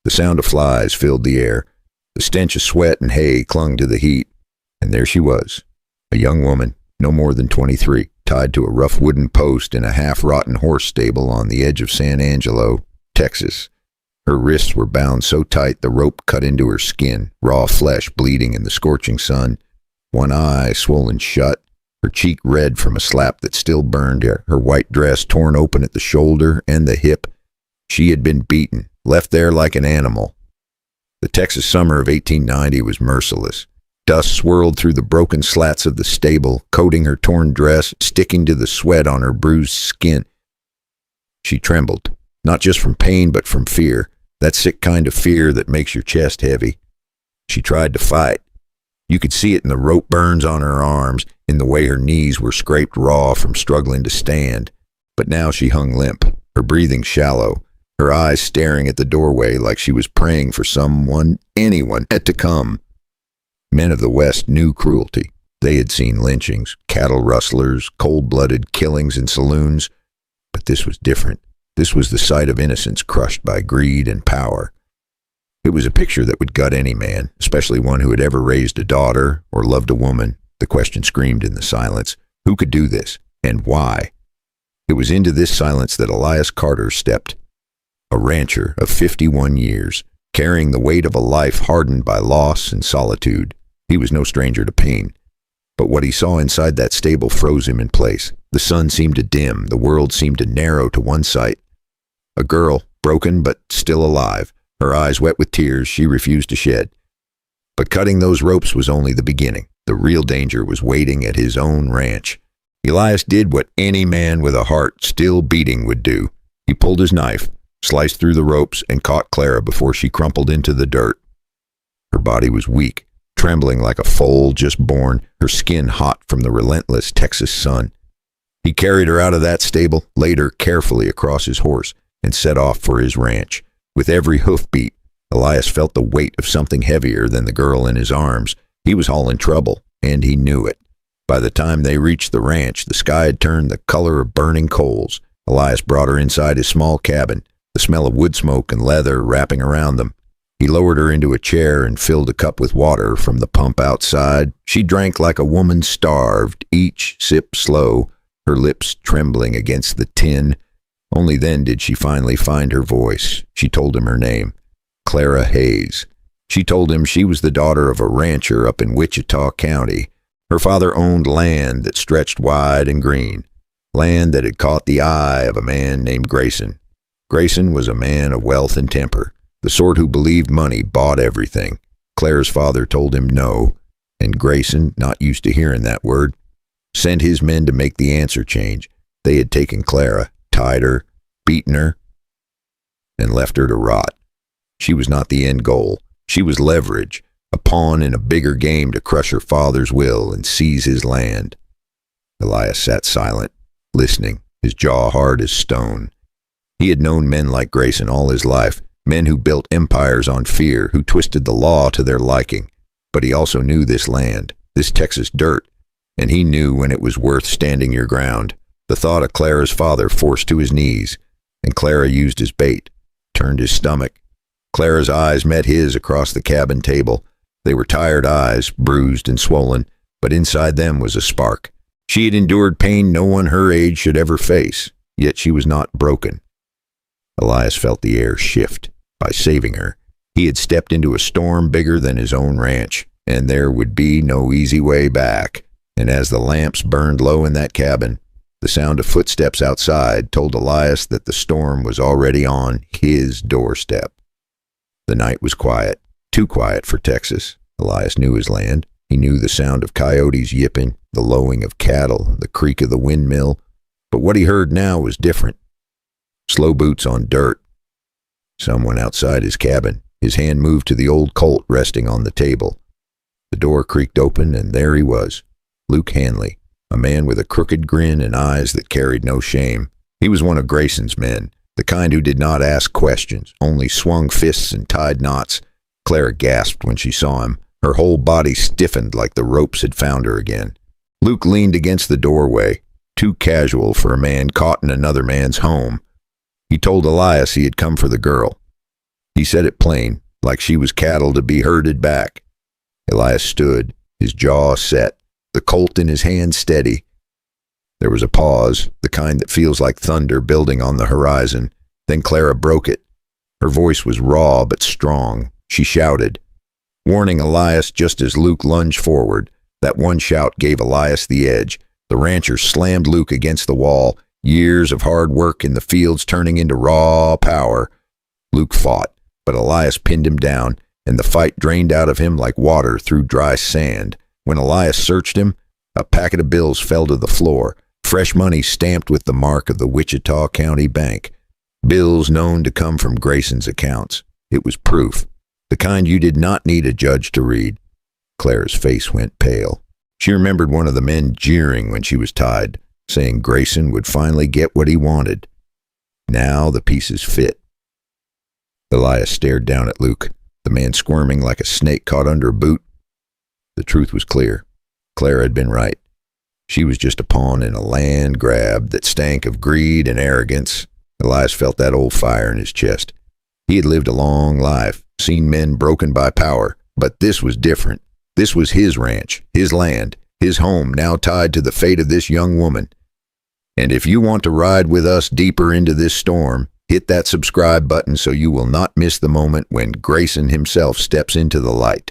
The sound of flies filled the air. The stench of sweat and hay clung to the heat. And there she was, a young woman, no more than 23, tied to a rough wooden post in a half-rotten horse stable on the edge of San Angelo, Texas. Her wrists were bound so tight the rope cut into her skin, raw flesh bleeding in the scorching sun, one eye swollen shut, her cheek red from a slap that still burned, her white dress torn open at the shoulder and the hip. She had been beaten, left there like an animal. The Texas summer of 1890 was merciless. Dust swirled through the broken slats of the stable, coating her torn dress, sticking to the sweat on her bruised skin. She trembled, not just from pain but from fear, that sick kind of fear that makes your chest heavy. She tried to fight. You could see it in the rope burns on her arms, in the way her knees were scraped raw from struggling to stand. But now she hung limp, her breathing shallow, her eyes staring at the doorway like she was praying for someone, anyone, yet to come. Men of the West knew cruelty. They had seen lynchings, cattle rustlers, cold-blooded killings in saloons. But this was different. This was the sight of innocence crushed by greed and power. It was a picture that would gut any man, especially one who had ever raised a daughter or loved a woman. The question screamed in the silence. Who could do this? And why? It was into this silence that Elias Carter stepped. A rancher of 51 years, carrying the weight of a life hardened by loss and solitude. He was no stranger to pain. But what he saw inside that stable froze him in place. The sun seemed to dim, the world seemed to narrow to one sight. A girl, broken but still alive, her eyes wet with tears she refused to shed. But cutting those ropes was only the beginning. The real danger was waiting at his own ranch. Elias did what any man with a heart still beating would do. He pulled his knife, sliced through the ropes, and caught Clara before she crumpled into the dirt. Her body was weak, trembling like a foal just born, her skin hot from the relentless Texas sun. He carried her out of that stable, laid her carefully across his horse, and set off for his ranch. With every hoofbeat, Elias felt the weight of something heavier than the girl in his arms. He was hauling trouble, and he knew it. By the time they reached the ranch, the sky had turned the color of burning coals. Elias brought her inside his small cabin, the smell of wood smoke and leather wrapping around them. He lowered her into a chair and filled a cup with water from the pump outside. She drank like a woman starved, each sip slow, her lips trembling against the tin. Only then did she finally find her voice. She told him her name, Clara Hayes. She told him she was the daughter of a rancher up in Wichita County. Her father owned land that stretched wide and green, land that had caught the eye of a man named Grayson. Grayson was a man of wealth and temper, the sort who believed money bought everything. Clara's father told him no, and Grayson, not used to hearing that word, sent his men to make the answer change. They had taken Clara, tied her, beaten her, and left her to rot. She was not the end goal. She was leverage, a pawn in a bigger game to crush her father's will and seize his land. Elias sat silent, listening, his jaw hard as stone. He had known men like Grayson all his life, men who built empires on fear, who twisted the law to their liking. But he also knew this land, this Texas dirt, and he knew when it was worth standing your ground. The thought of Clara's father forced to his knees, and Clara used his bait, turned his stomach. Clara's eyes met his across the cabin table. They were tired eyes, bruised and swollen, but inside them was a spark. She had endured pain no one her age should ever face, yet she was not broken. Elias felt the air shift. By saving her, he had stepped into a storm bigger than his own ranch, and there would be no easy way back. And as the lamps burned low in that cabin, the sound of footsteps outside told Elias that the storm was already on his doorstep. The night was quiet, too quiet for Texas. Elias knew his land. He knew the sound of coyotes yipping, the lowing of cattle, the creak of the windmill. But what he heard now was different. Slow boots on dirt. Someone outside his cabin. His hand moved to the old Colt resting on the table. The door creaked open, and there he was, Luke Hanley, a man with a crooked grin and eyes that carried no shame. He was one of Grayson's men, the kind who did not ask questions, only swung fists and tied knots. Clara gasped when she saw him. Her whole body stiffened like the ropes had found her again. Luke leaned against the doorway, too casual for a man caught in another man's home. He told Elias he had come for the girl. He said it plain, like she was cattle to be herded back. Elias stood, his jaw set, the Colt in his hand steady. There was a pause, the kind that feels like thunder building on the horizon. Then Clara broke it. Her voice was raw but strong. She shouted, warning Elias just as Luke lunged forward. That one shout gave Elias the edge. The rancher slammed Luke against the wall, years of hard work in the fields turning into raw power. Luke fought, but Elias pinned him down, and the fight drained out of him like water through dry sand. When Elias searched him, a packet of bills fell to the floor, fresh money stamped with the mark of the Wichita County Bank. Bills known to come from Grayson's accounts. It was proof, the kind you did not need a judge to read. Clara's face went pale. She remembered one of the men jeering when she was tied, saying Grayson would finally get what he wanted. Now the pieces fit. Elias stared down at Luke, the man squirming like a snake caught under a boot. The truth was clear. Clara had been right. She was just a pawn in a land grab that stank of greed and arrogance. Elias felt that old fire in his chest. He had lived a long life, seen men broken by power, but this was different. This was his ranch, his land, his home, now tied to the fate of this young woman. And if you want to ride with us deeper into this storm, hit that subscribe button so you will not miss the moment when Grayson himself steps into the light.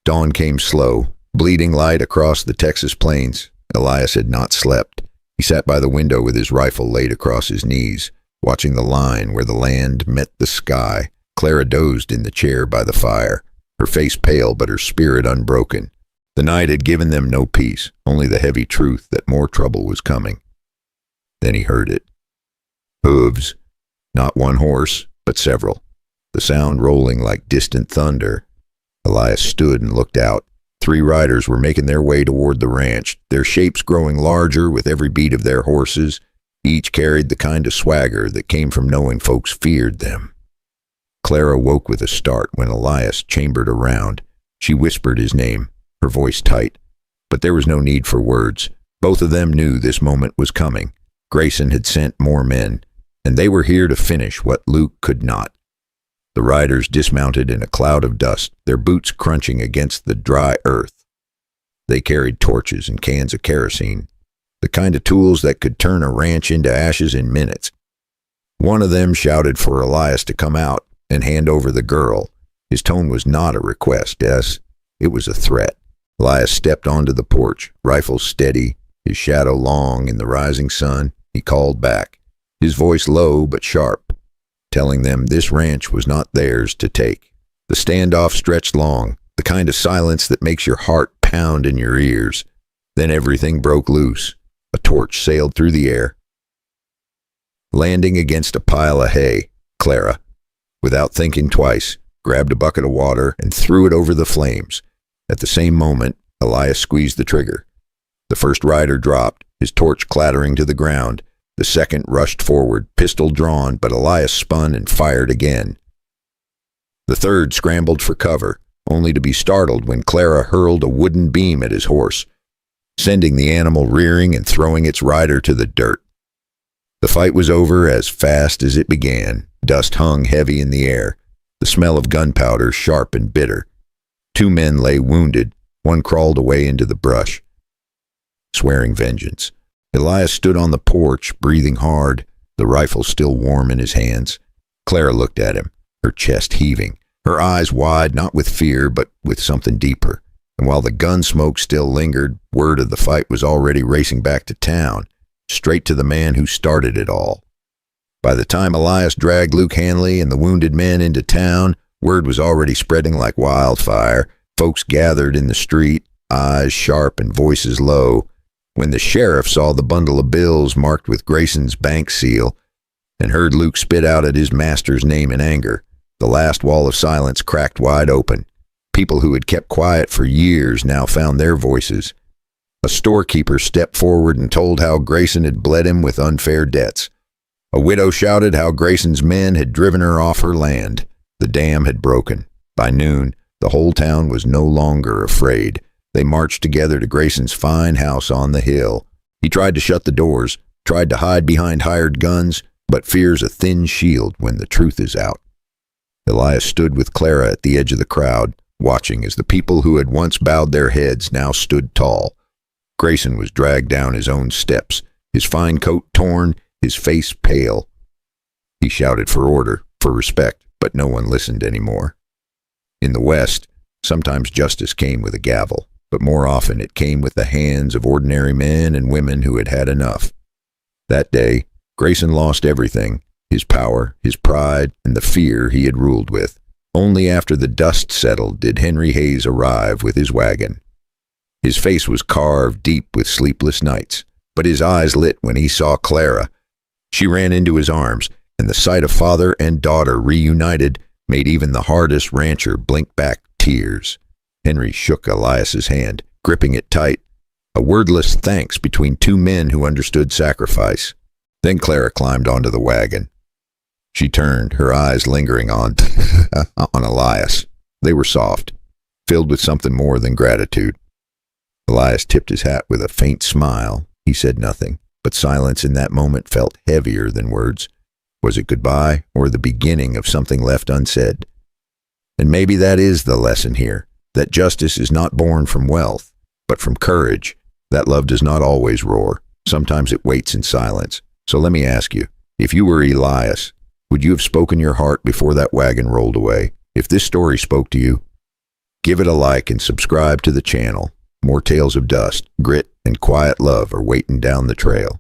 Dawn came slow, bleeding light across the Texas plains. Elias had not slept. He sat by the window with his rifle laid across his knees, watching the line where the land met the sky. Clara dozed in the chair by the fire, her face pale but her spirit unbroken. The night had given them no peace, only the heavy truth that more trouble was coming. Then he heard it. Hooves. Not one horse, but several. The sound rolling like distant thunder. Elias stood and looked out. 3 riders were making their way toward the ranch, their shapes growing larger with every beat of their horses. Each carried the kind of swagger that came from knowing folks feared them. Clara woke with a start when Elias chambered around. She whispered his name, her voice tight. But there was no need for words. Both of them knew this moment was coming. Grayson had sent more men, and they were here to finish what Luke could not. The riders dismounted in a cloud of dust, their boots crunching against the dry earth. They carried torches and cans of kerosene, the kind of tools that could turn a ranch into ashes in minutes. One of them shouted for Elias to come out and hand over the girl. His tone was not a request, yes, it was a threat. Elias stepped onto the porch, rifle steady, his shadow long in the rising sun. He called back, his voice low but sharp, telling them this ranch was not theirs to take. The standoff stretched long, the kind of silence that makes your heart pound in your ears. Then everything broke loose. A torch sailed through the air, landing against a pile of hay. Clara, without thinking twice, grabbed a bucket of water and threw it over the flames. At the same moment, Elias squeezed the trigger. The first rider dropped, his torch clattering to the ground. The second rushed forward, pistol drawn, but Elias spun and fired again. The third scrambled for cover, only to be startled when Clara hurled a wooden beam at his horse, sending the animal rearing and throwing its rider to the dirt. The fight was over as fast as it began. Dust hung heavy in the air, the smell of gunpowder sharp and bitter. 2 men lay wounded, one crawled away into the brush, swearing vengeance. Elias stood on the porch, breathing hard, the rifle still warm in his hands. Clara looked at him, her chest heaving, her eyes wide not with fear but with something deeper. And while the gun smoke still lingered, word of the fight was already racing back to town, straight to the man who started it all. By the time Elias dragged Luke Hanley and the wounded men into town, word was already spreading like wildfire. Folks gathered in the street, eyes sharp and voices low. When the sheriff saw the bundle of bills marked with Grayson's bank seal and heard Luke spit out at his master's name in anger, the last wall of silence cracked wide open. People who had kept quiet for years now found their voices. A storekeeper stepped forward and told how Grayson had bled him with unfair debts. A widow shouted how Grayson's men had driven her off her land. The dam had broken. By noon, the whole town was no longer afraid. They marched together to Grayson's fine house on the hill. He tried to shut the doors, tried to hide behind hired guns, but fear's a thin shield when the truth is out. Elias stood with Clara at the edge of the crowd, watching as the people who had once bowed their heads now stood tall. Grayson was dragged down his own steps, his fine coat torn, his face pale. He shouted for order, for respect, but no one listened anymore. In the West, sometimes justice came with a gavel, but more often it came with the hands of ordinary men and women who had had enough. That day, Grayson lost everything, his power, his pride, and the fear he had ruled with. Only after the dust settled did Henry Hayes arrive with his wagon. His face was carved deep with sleepless nights, but his eyes lit when he saw Clara. She ran into his arms, and the sight of father and daughter reunited made even the hardest rancher blink back tears. Henry shook Elias's hand, gripping it tight, a wordless thanks between two men who understood sacrifice. Then Clara climbed onto the wagon. She turned, her eyes lingering on Elias. They were soft, filled with something more than gratitude. Elias tipped his hat with a faint smile. He said nothing, but silence in that moment felt heavier than words. Was it goodbye or the beginning of something left unsaid? And maybe that is the lesson here, that justice is not born from wealth, but from courage. That love does not always roar. Sometimes it waits in silence. So let me ask you, if you were Elias, would you have spoken your heart before that wagon rolled away? If this story spoke to you, give it a like and subscribe to the channel. More tales of dust, grit, and quiet love are waiting down the trail.